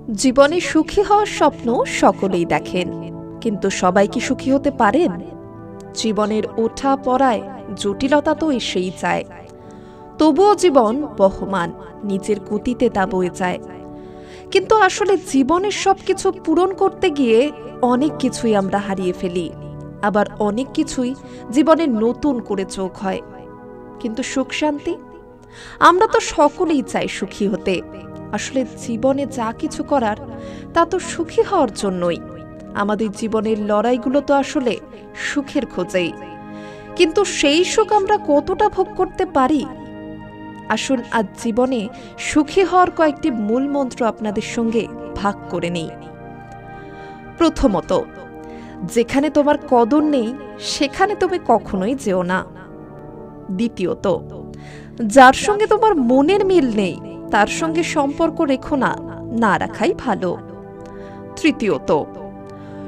জীবনে সুখী হওয়ার স্বপ্ন সকলেই দেখেন, কিন্তু সবাই কি সুখী হতে পারেন? জীবনের ওঠা পড়ায় জটিলতা তো এসেই যায়, তবুও জীবন বহমান, নিজের গতিতে তা বয়ে যায়। কিন্তু আসলে জীবনের সবকিছু পূরণ করতে গিয়ে অনেক কিছুই আমরা হারিয়ে ফেলি, আবার অনেক কিছুই জীবনে নতুন করে যোগ হয়। কিন্তু সুখ শান্তি, আমরা তো সকলেই চাই সুখী হতে। আসলে জীবনে যা কিছু করার তা তো সুখী হওয়ার জন্যই। আমাদের জীবনের লড়াইগুলো তো আসলে সুখের খোঁজেই। কিন্তু সেই সুখ আমরা কতটা ভোগ করতে পারি? আসুন আজ জীবনে সুখী হওয়ার কয়েকটি মূল মন্ত্র আপনাদের সঙ্গে ভাগ করে নিই। প্রথমত, যেখানে তোমার কদর নেই সেখানে তুমি কখনোই যেও না। দ্বিতীয়ত, যার সঙ্গে তোমার মনের মিল নেই তার সঙ্গে সম্পর্ক রেখো না, না রাখাই ভালো। তৃতীয়ত,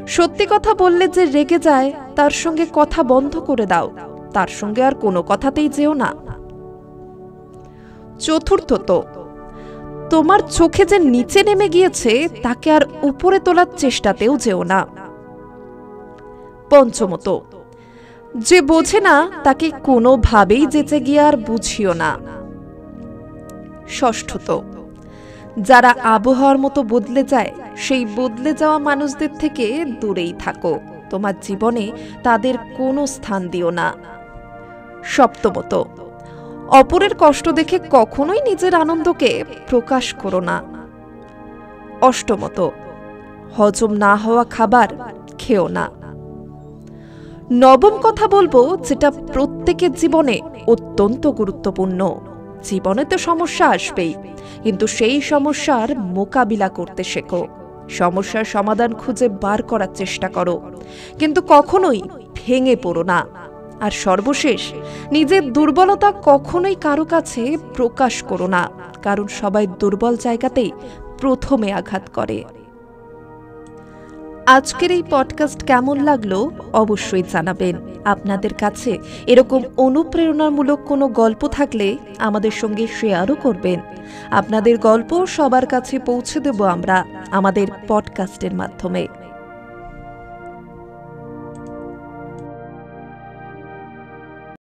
সত্যি কথা বললে যে রেগে যায় তার সঙ্গে কথা বন্ধ করে দাও, তার সঙ্গে আর কোনো কথাতেই যেও না। চতুর্থত, তোমার চোখে যে নিচে নেমে গিয়েছে তাকে আর উপরে তোলার চেষ্টাতেও যেও না। পঞ্চমত, যে বোঝে না তাকে কোনোভাবেই যেচে গিয়ে আর বুঝিও না। ষষ্ঠত, যারা আবহাওয়ার মতো বদলে যায় সেই বদলে যাওয়া মানুষদের থেকে দূরেই থাকো, তোমার জীবনে তাদের কোনো স্থান দিও না। সপ্তমত, অপরের কষ্ট দেখে কখনোই নিজের আনন্দকে প্রকাশ করো না। অষ্টমত, হজম না হওয়া খাবার খেও না। নবম কথা বলবো, যেটা প্রত্যেকের জীবনে অত্যন্ত গুরুত্বপূর্ণ। জীবনে তো সমস্যা আসবেই, কিন্তু সেই সমস্যার মোকাবিলা করতে শেখো। সমস্যার সমাধান খুঁজে বার করার চেষ্টা করো, কিন্তু কখনোই ভেঙে পড়ো না। আর সর্বশেষ, নিজের দুর্বলতা কখনোই কারো কাছে প্রকাশ করো না, কারণ সবাই দুর্বল জায়গাতেই প্রথমে আঘাত করে। আজকের এই পডকাস্ট কেমন লাগলো অবশ্যই জানাবেন। আপনাদের কাছে এরকম অনুপ্রেরণামূলক কোনো গল্প থাকলে আমাদের সঙ্গে শেয়ারও করবেন। আপনাদের গল্প সবার কাছে পৌঁছে দেব আমরা আমাদের পডকাস্টের মাধ্যমে।